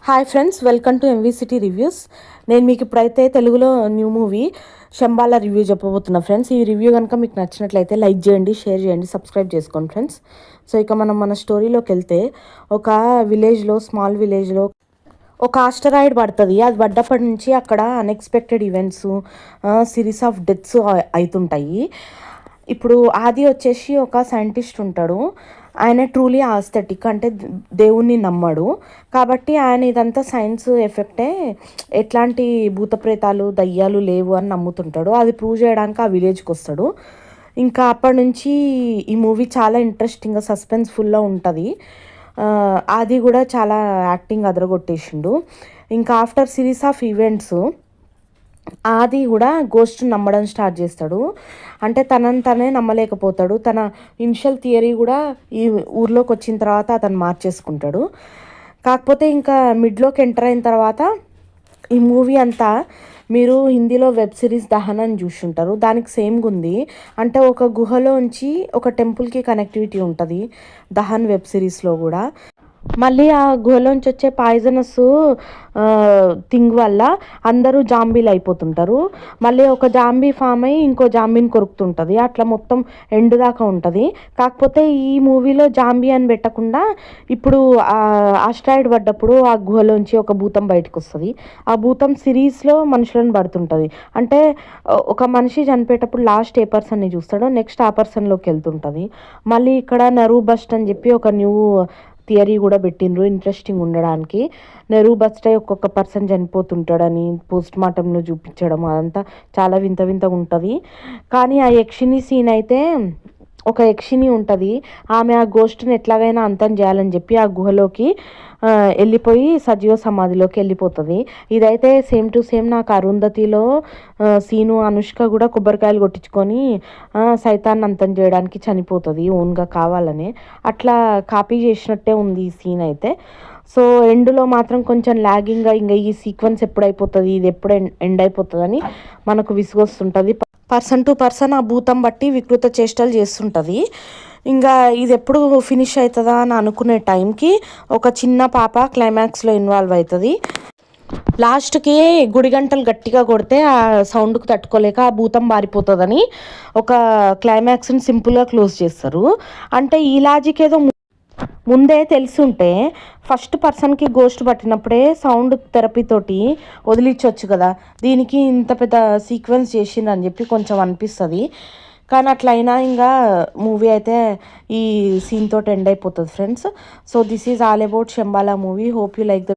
Hi friends, welcome to MV city reviews. నేను మీకు ఇప్పుడైతే తెలుగులో న్యూ మూవీ శంబాల రివ్యూ చెప్పబోతున్నా ఫ్రెండ్స్. ఈ రివ్యూ కనుక మీకు నచ్చినట్లయితే లైక్ చేయండి, షేర్ చేయండి, సబ్స్క్రైబ్ చేసుకోండి ఫ్రెండ్స్. సో ఇక మనం మన స్టోరీలోకి వెళ్తే, ఒక విలేజ్లో, స్మాల్ విలేజ్లో ఒక ఆస్టరాయిడ్ పడుతుంది. అది పడ్డప్పటి నుంచి అక్కడ unexpected events, series of deaths అవుతుంటాయి. ఇప్పుడు ఆది వచ్చేసి ఒక సైంటిస్ట్ ఉంటాడు. ఆయన ట్రూలీ ఆస్థెటిక్, అంటే దేవుణ్ణి నమ్మడు. కాబట్టి ఆయన ఇదంతా సైన్స్ ఎఫెక్టే, ఎట్లాంటి భూతప్రేతాలు దయ్యాలు లేవు అని నమ్ముతుంటాడు. అది ప్రూవ్ చేయడానికి ఆ విలేజ్కి వస్తాడు. ఇంకా అప్పటి నుంచి ఈ మూవీ చాలా ఇంట్రెస్టింగ్గా సస్పెన్స్ఫుల్గా ఉంటుంది. అది కూడా చాలా యాక్టింగ్ అదరగొట్టేసిండు. ఇంకా ఆఫ్టర్ సిరీస్ ఆఫ్ ఈవెంట్స్ ఆది కూడా గోస్ట్ నమ్మడం స్టార్ట్ చేస్తాడు. అంటే తనని తనే నమ్మలేకపోతాడు. తన ఇనిషియల్ థియరీ కూడా ఈ ఊర్లోకి వచ్చిన తర్వాత అతను మార్చేసుకుంటాడు. కాకపోతే ఇంకా మిడ్లోకి ఎంటర్ అయిన తర్వాత ఈ మూవీ అంతా మీరు హిందీలో వెబ్ సిరీస్ దహన్ అని చూసుంటారు. దానికి సేమ్గా ఉంది. అంటే ఒక గుహలోంచి ఒక టెంపుల్కి కనెక్టివిటీ ఉంటుంది దహన్ వెబ్ సిరీస్లో కూడా. మళ్ళీ ఆ గుహలోంచి వచ్చే పాయిజనస్ థింగ్ వల్ల అందరూ జాంబీలు అయిపోతుంటారు. మళ్ళీ ఒక జాంబీ ఫామ్ అయ్యి ఇంకో జాంబీని కొరుకుతుంటుంది. అట్లా మొత్తం ఎండ్ దాకా ఉంటుంది. కాకపోతే ఈ మూవీలో జాంబీ అని పెట్టకుండా ఇప్పుడు ఆస్ట్రాయిడ్ పడ్డప్పుడు ఆ గుహలోంచి ఒక భూతం బయటకు వస్తుంది. ఆ భూతం సిరీస్లో మనుషులను పడుతుంటుంది. అంటే ఒక మనిషి చనిపోయేటప్పుడు లాస్ట్ ఏ పర్సన్ని చూస్తాడో నెక్స్ట్ ఆ పర్సన్లోకి వెళ్తుంటుంది. మళ్ళీ ఇక్కడ నెరూ బస్ట్ అని చెప్పి ఒక న్యూ థియరీ కూడా పెట్టిండ్రు ఇంట్రెస్టింగ్ ఉండడానికి. నెరూ బస్ట్ అయి ఒక్కొక్క పర్సన్ చనిపోతుంటాడని పోస్ట్ మార్టంలో చూపించడం, అదంతా చాలా వింత వింతగా ఉంటుంది. కానీ ఆ యక్షిని సీన్ అయితే, ఒక యక్షిని ఉంటుంది, ఆమె ఆ గోస్ట్ని ఎట్లాగైనా అంతం చేయాలని చెప్పి ఆ గుహలోకి వెళ్ళిపోయి సజీవ సమాధిలోకి వెళ్ళిపోతుంది. ఇదైతే సేమ్ టు సేమ్ నాకు అరుంధతిలో సీను అనుష్క కూడా కొబ్బరికాయలు కొట్టించుకొని సైతాన్ని అంతం చేయడానికి చనిపోతుంది ఓన్గా కావాలని. అట్లా కాపీ చేసినట్టే ఉంది ఈ సీన్ అయితే. సో ఎండ్లో మాత్రం కొంచెం ల్యాగింగ్గా, ఇంకా ఈ సీక్వెన్స్ ఎప్పుడు అయిపోతుంది, ఇది ఎప్పుడు ఎండ్ అయిపోతుందని మనకు విసుగొస్తుంటుంది. పర్సన్ టు పర్సన్ ఆ భూతం బట్టి వికృత చేష్టలు చేస్తుంటుంది. ఇంకా ఇది ఎప్పుడు ఫినిష్ అవుతుందా అని అనుకునే టైంకి ఒక చిన్న పాప క్లైమాక్స్లో ఇన్వాల్వ్ అవుతుంది. లాస్ట్కి గుడి గంటలు గట్టిగా కొడితే ఆ సౌండ్కి తట్టుకోలేక ఆ భూతం బారిపోతుందని ఒక క్లైమాక్స్ని సింపుల్గా క్లోజ్ చేస్తారు. అంటే ఈ లాజిక్ ఏదో ముందే తెలుసుంటే ఫస్ట్ పర్సన్కి గోస్ట్ పట్టినప్పుడే సౌండ్ థెరపీతోటి వదిలించవచ్చు కదా, దీనికి ఇంత పెద్ద సీక్వెన్స్ చేసిందని చెప్పి కొంచెం అనిపిస్తుంది. కానీ అట్లా అయినా ఇంకా మూవీ అయితే ఈ సీన్ తోటి ఎండ్ అయిపోతుంది friends. So this is all about Shambhala movie. Hope you like the